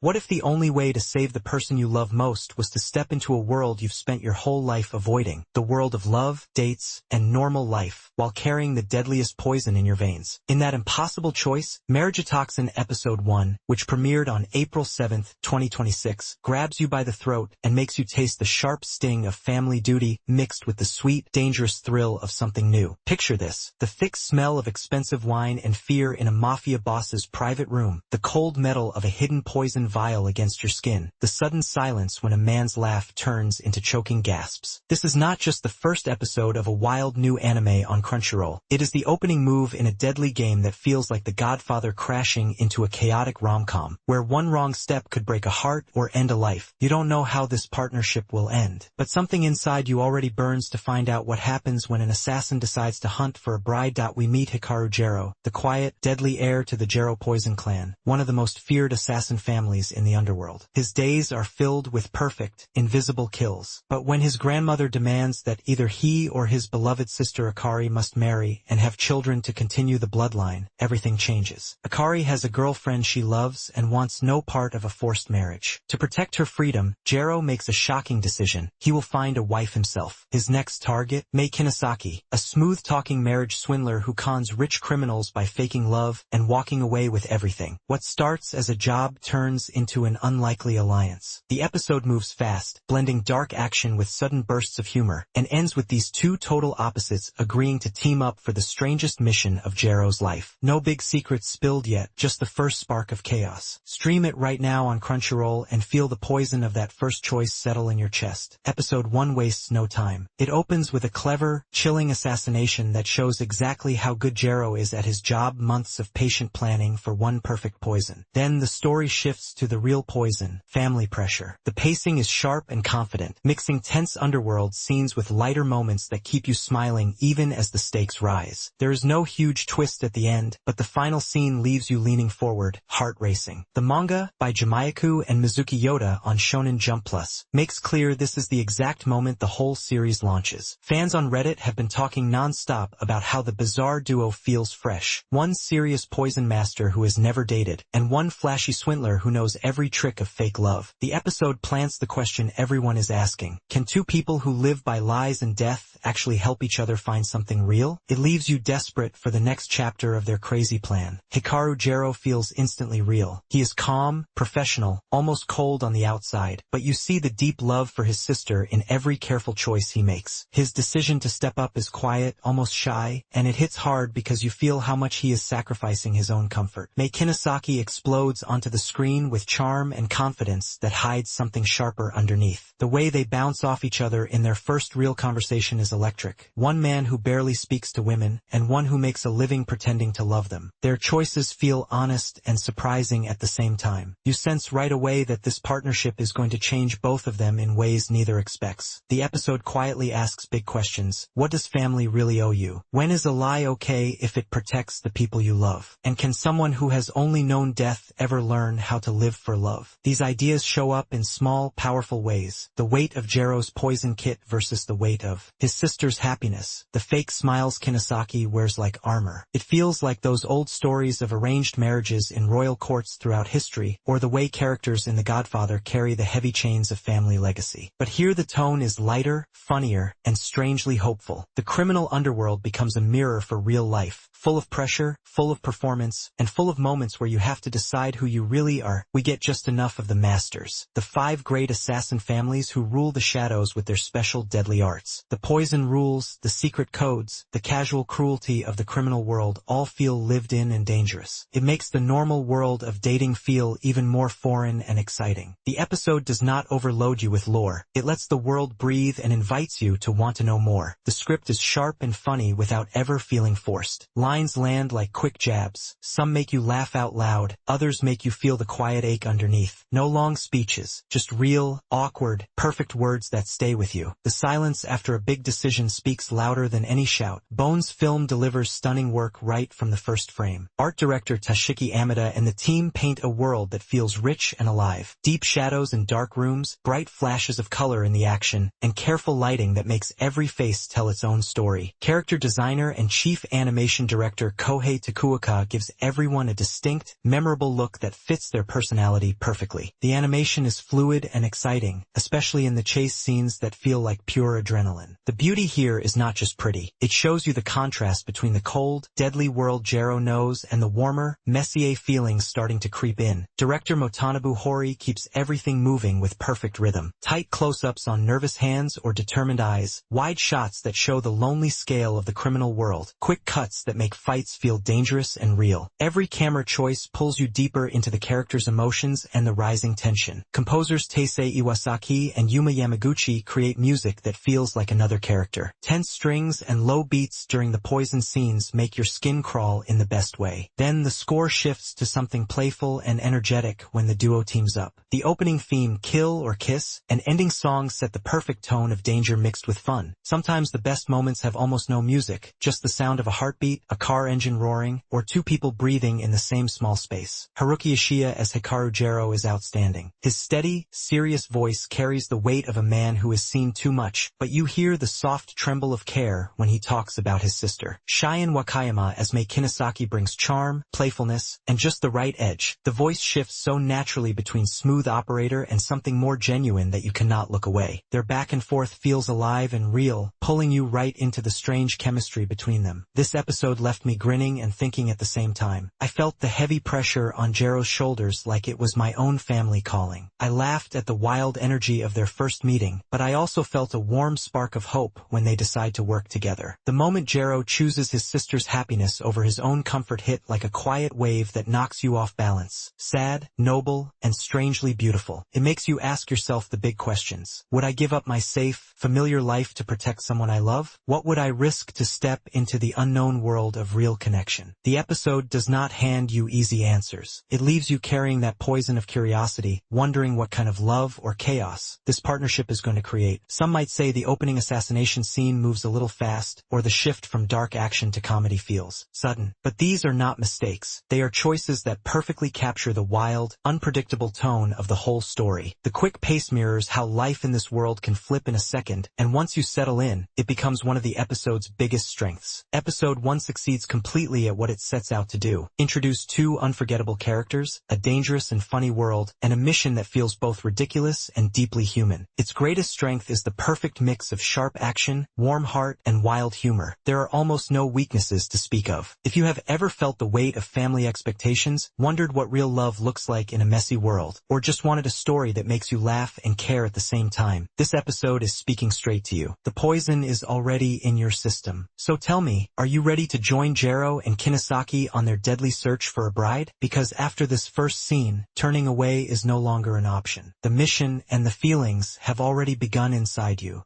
What if the only way to save the person you love most was to step into a world you've spent your whole life avoiding, the world of love, dates, and normal life, while carrying the deadliest poison in your veins? In that impossible choice, MarriageToxin Episode 1, which premiered on April 7, 2026, grabs you by the throat and makes you taste the sharp sting of family duty mixed with the sweet, dangerous thrill of something new. Picture this: the thick smell of expensive wine and fear in a mafia boss's private room, the cold metal of a hidden poison vial against your skin, the sudden silence when a man's laugh turns into choking gasps. This is not just the first episode of a wild new anime on Crunchyroll. It is the opening move in a deadly game that feels like The Godfather crashing into a chaotic rom-com, where one wrong step could break a heart or end a life. You don't know how this partnership will end, but something inside you already burns to find out what happens when an assassin decides to hunt for a bride. We meet Hikaru Jero, the quiet, deadly heir to the Jero poison clan, one of the most feared assassin families in the underworld. His days are filled with perfect, invisible kills. But when his grandmother demands that either he or his beloved sister Akari must marry and have children to continue the bloodline, everything changes. Akari has a girlfriend she loves and wants no part of a forced marriage. To protect her freedom, Jero makes a shocking decision. He will find a wife himself. His next target, Mei Kinosaki, a smooth-talking marriage swindler who cons rich criminals by faking love and walking away with everything. What starts as a job turns into an unlikely alliance. The episode moves fast, blending dark action with sudden bursts of humor, and ends with these two total opposites agreeing to team up for the strangest mission of Jero's life. No big secrets spilled yet, just the first spark of chaos. Stream it right now on Crunchyroll and feel the poison of that first choice settle in your chest. Episode 1 wastes no time. It opens with a clever, chilling assassination that shows exactly how good Jero is at his job, months of patient planning for one perfect poison. Then the story shifts to the real poison, family pressure. The pacing is sharp and confident, mixing tense underworld scenes with lighter moments that keep you smiling even as the stakes rise. There is no huge twist at the end, but the final scene leaves you leaning forward, heart racing. The manga, by Jamayaku and Mizuki Yoda on Shonen Jump Plus, makes clear this is the exact moment the whole series launches. Fans on Reddit have been talking non-stop about how the bizarre duo feels fresh. One serious poison master who has never dated, and one flashy swindler who knows every trick of fake love. The episode plants the question everyone is asking: can two people who live by lies and death actually help each other find something real? It leaves you desperate for the next chapter of their crazy plan. Hikaru Jero feels instantly real. He is calm, professional, almost cold on the outside, but you see the deep love for his sister in every careful choice he makes. His decision to step up is quiet, almost shy, and it hits hard because you feel how much he is sacrificing his own comfort. Mei Kinosaki explodes onto the screen with charm and confidence that hides something sharper underneath. The way they bounce off each other in their first real conversation is electric. One man who barely speaks to women, and one who makes a living pretending to love them. Their choices feel honest and surprising at the same time. You sense right away that this partnership is going to change both of them in ways neither expects. The episode quietly asks big questions. What does family really owe you? When is a lie okay if it protects the people you love? And can someone who has only known death ever learn how to live for love? These ideas show up in small, powerful ways. The weight of Jero's poison kit versus the weight of his sister's happiness. The fake smiles Kinosaki wears like armor. It feels like those old stories of arranged marriages in royal courts throughout history, or the way characters in The Godfather carry the heavy chains of family legacy. But here the tone is lighter, funnier, and strangely hopeful. The criminal underworld becomes a mirror for real life, full of pressure, full of performance, and full of moments where you have to decide who you really are. We get just enough of the masters, the 5 great assassin families who rule the shadows with their special deadly arts. The poison rules, the secret codes, the casual cruelty of the criminal world all feel lived in and dangerous. It makes the normal world of dating feel even more foreign and exciting. The episode does not overload you with lore. It lets the world breathe and invites you to want to know more. The script is sharp and funny without ever feeling forced. Lines land like quick jabs. Some make you laugh out loud, others make you feel the quiet ache underneath. No long speeches, just real, awkward, perfect words that stay with you. The silence after a big decision precision speaks louder than any shout. Bones Film delivers stunning work right from the first frame. Art director Tashiki Amada and the team paint a world that feels rich and alive. Deep shadows and dark rooms, bright flashes of color in the action, and careful lighting that makes every face tell its own story. Character designer and chief animation director Kohei Takuoka gives everyone a distinct, memorable look that fits their personality perfectly. The animation is fluid and exciting, especially in the chase scenes that feel like pure adrenaline. The beauty here is not just pretty. It shows you the contrast between the cold, deadly world Jero knows and the warmer, Messier feelings starting to creep in. Director Motanabu Hori keeps everything moving with perfect rhythm. Tight close-ups on nervous hands or determined eyes, wide shots that show the lonely scale of the criminal world, quick cuts that make fights feel dangerous and real. Every camera choice pulls you deeper into the character's emotions and the rising tension. Composers Teisei Iwasaki and Yuma Yamaguchi create music that feels like another character. Tense strings and low beats during the poison scenes make your skin crawl in the best way. Then the score shifts to something playful and energetic when the duo teams up. The opening theme, Kill or Kiss, and ending songs set the perfect tone of danger mixed with fun. Sometimes the best moments have almost no music, just the sound of a heartbeat, a car engine roaring, or two people breathing in the same small space. Haruki Ishii as Hikaru Jero is outstanding. His steady, serious voice carries the weight of a man who has seen too much, but you hear the soft tremble of care when he talks about his sister. Shion Wakayama as Mei Kinesaki brings charm, playfulness, and just the right edge. The voice shifts so naturally between smooth operator and something more genuine that you cannot look away. Their back and forth feels alive and real, pulling you right into the strange chemistry between them. This episode left me grinning and thinking at the same time. I felt the heavy pressure on Jero's shoulders like it was my own family calling. I laughed at the wild energy of their first meeting, but I also felt a warm spark of hope when they decide to work together. The moment Jero chooses his sister's happiness over his own comfort hit like a quiet wave that knocks you off balance. Sad, noble, and strangely beautiful. It makes you ask yourself the big questions. Would I give up my safe, familiar life to protect someone I love? What would I risk to step into the unknown world of real connection? The episode does not hand you easy answers. It leaves you carrying that poison of curiosity, wondering what kind of love or chaos this partnership is going to create. Some might say the opening assassination scene moves a little fast, or the shift from dark action to comedy feels sudden. But these are not mistakes. They are choices that perfectly capture the wild, unpredictable tone of the whole story. The quick pace mirrors how life in this world can flip in a second, and once you settle in, it becomes one of the episode's biggest strengths. Episode 1 succeeds completely at what it sets out to do. Introduce two unforgettable characters, a dangerous and funny world, and a mission that feels both ridiculous and deeply human. Its greatest strength is the perfect mix of sharp action, warm heart, and wild humor. There are almost no weaknesses to speak of. If you have ever felt the weight of family expectations, wondered what real love looks like in a messy world, or just wanted a story that makes you laugh and care at the same time, this episode is speaking straight to you. The poison is already in your system. So tell me, are you ready to join Jero and Kinesaki on their deadly search for a bride? Because after this first scene, turning away is no longer an option. The mission and the feelings have already begun inside you.